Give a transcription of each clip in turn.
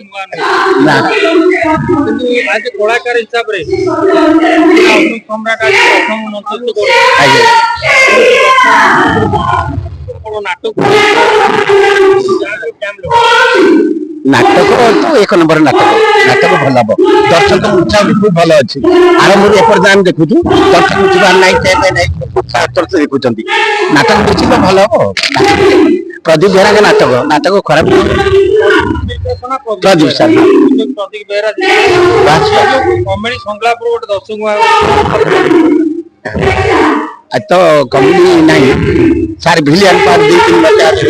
ନା आज कलाकार हिसाब रे सम्राट आज प्रथम मंचस्थ ଆଜ୍ଞା नाटक नाटक तो एक नंबर नाटक नाटक भल हम दर्शक उत्साह भी खूब भल अच्छी आरंभ एपर्तमान देखु दर्शक उठा ना देखुं नाटक निश्चित भल हम प्रदीप बेहरा के नाटक नाटक खराब प्रदीप सर प्रदीप बेहरा कमेडी संकलापुर गोटे दर्शक आज तो कमेडी नहीं सार भिलियन पार दी तीन बजे आसे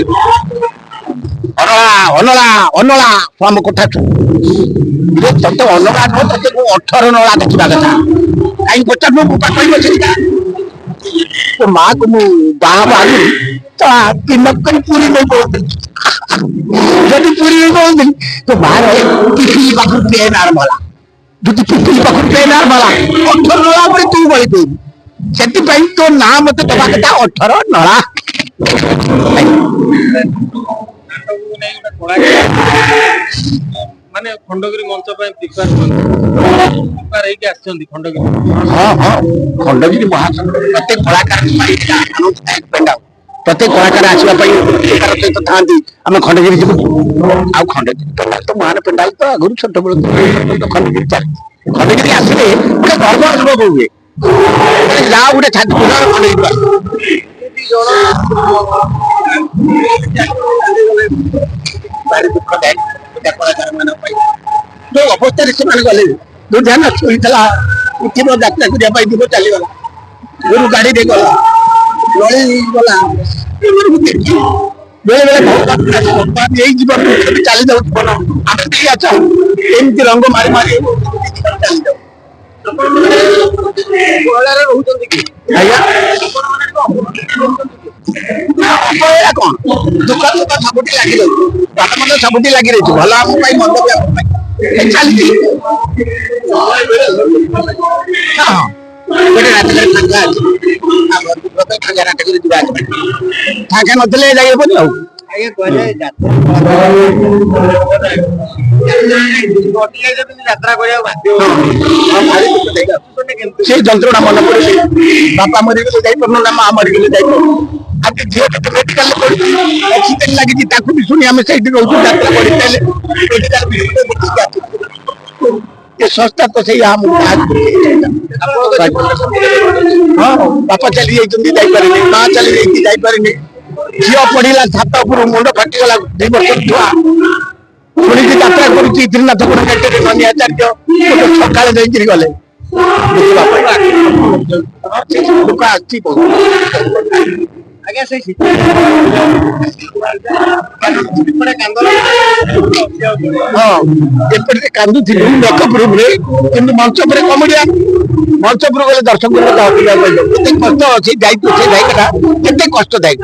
अनला अनला अनला फाम कोठा छु ये तते अनला न तते 18 नला देखिबा कथा काई पचार मु पा कहि बछि तो मां को मु बाहा बालू तो तीन कन पूरी नहीं बोलती यदि पूरी नहीं बोलती तो मां किसी बाखु पेनार मला दुति किसी बाखु पेनार मला 18 नला पर तू बोली दे सेति पई तो ना मते दबा कथा 18 नला माने खंडगिरी मंच प्रिपेयर होके आछंदी खंडगिरी हां हां खंडगिरी महासंघ प्रत्येक कलाकार प्रत्येक कलाकार आसवा प्रकार सहित था आम खंडगिरी जीव आ खंडगिरी तो मान पेंडाल तो आगुरी छोट बड़ खंडगिरी चलती खंडगिरी आसले गोटे गर्व अनुभव हुए जा गोटे छाती खंडगिरी भारी दुखदायक कलाकार मान जो अवस्था से गले जो ध्यान छुईला उठिब यात्रा करने जीव चलीगला गुरु गाड़ी दे गला लड़ी गला बेले बेले यही जीवन चली जाऊ जीवन आम अच्छा एमती रंग मारी मारी चली जाऊ कौन दुख दुख सबुठी लगी रही बात मत सबुठी लगी रही भल आम मंद भी आम चली गोटे रात फांका नाटक फांका नଥିଲେ ଯାଇହେବନି ଆଉ से जंत्रणा मन पड़े बापा मरीगले जापार ना माँ मरीगले जापार आज झील मेडिकल एक्सीडेंट लगी भी शुणी आम से रोज यात्रा ये संस्था तो से हाँ बापा चली जापारे माँ चली जापारे झील पढ़ला छात उपर मुंड फाटीगला 2 वर्ष छुआ शुणी यात्रा करुच्ची त्रिनाथ ननियाचार्य सकाल गले दुख आगे हाँ एपटे कांदुली मेकअप रूम मंच पर कमेडिया मंच पर गले दर्शक कष्ट अच्छी दायित्व से दायित्वटा केते कष्टदायक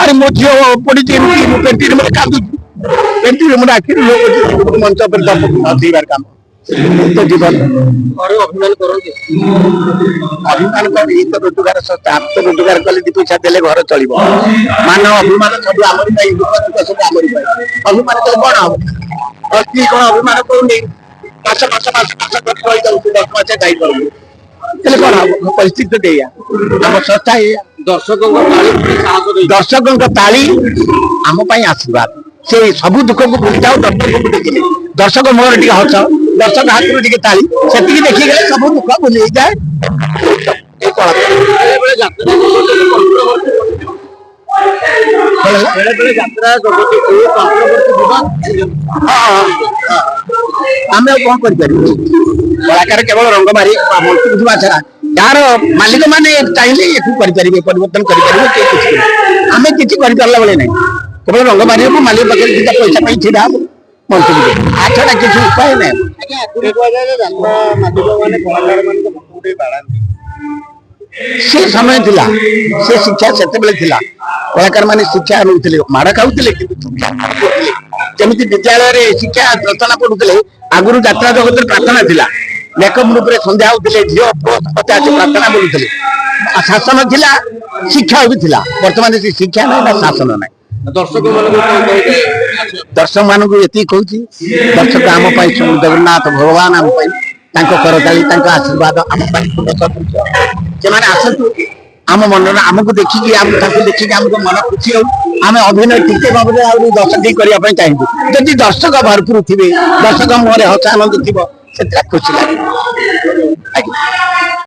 अरे मो झील पड़ी पेटी में कांदुची पेटी में आखिर मंच पर हसैबार काम तो जीवन अभिमान करोगे अभिमान कर रोजगार संस्था आप तो रोजगार कले 2 पैसा देले घर चल मान अभिमान सब आमरी सब आमरी अभिमान कले कौन हम अति कौन अभिमान करूनी 5 10 दायी करूँ कौन हम परिस्थिति देया आम संस्था दर्शकों ताली आम आशीर्वाद से सब दुख को भूल जाओ दर्शक को देखिए दर्शक मोर टे हस दर्शक हाथ टे ताली से देखी गले सब दुख भूल जाए आम कौन कर कलाकार केवल रंग मारी बुझा छड़ा यार मालिक मैंने चाहिए परिवर्तन करें किसी करला बेले ना केवल रंग मारे मालिक पाखे दुटा पैसा छीड़ा मंत्री आ छड़ा किसी उपाय ना से समय थिला से शिक्षा से कलाकार माने शिक्षा नौते माड़ खाऊले जमी विद्यालय शिक्षा रचना पढ़ुले आगुरी यात्रा जगत प्रार्थना थिला मेकअप रूप में संध्या होते झील पचास प्रार्थना बोलुले शासन थिला शिक्षा भी थिला वर्तमान से शिक्षा ना शासन ना ଦର୍ଶକ ମାନଙ୍କୁ କଣ କହିବେ? ଦର୍ଶକ ମାନଙ୍କୁ ଏତିକି କହୁଛି, ଦର୍ଶକ ଆମ ପାଇଁ ଜଗନ୍ନାଥ ଭଗବାନ ଆମ ପାଇଁ, ତାଙ୍କ କରତାଳି ତାଙ୍କ ଆଶୀର୍ବାଦ ଆମ ପାଇଁ ସେମାନେ ଆସନ୍ତୁ ଆମ ମନରେ, ଆମକୁ ଦେଖିକି ତାଙ୍କୁ ଦେଖିକି ଆମକୁ ମନ ଖୁସି ହଉ, ଆମେ ଅଭିନୟ ଟିକେ ଭାବରେ ଆହୁରି 10ଟି କରିବା ପାଇଁ ଚାହିଁବୁ। ଯଦି ଦର୍ଶକ ଭରପୁର ଥିବେ, ଦର୍ଶକ ମୁହଁରେ ହସ ଆନନ୍ଦ ଥିବ, ସେଥିରେ ଖୁସି ଲାଗିବ। ଆଜ୍ଞା।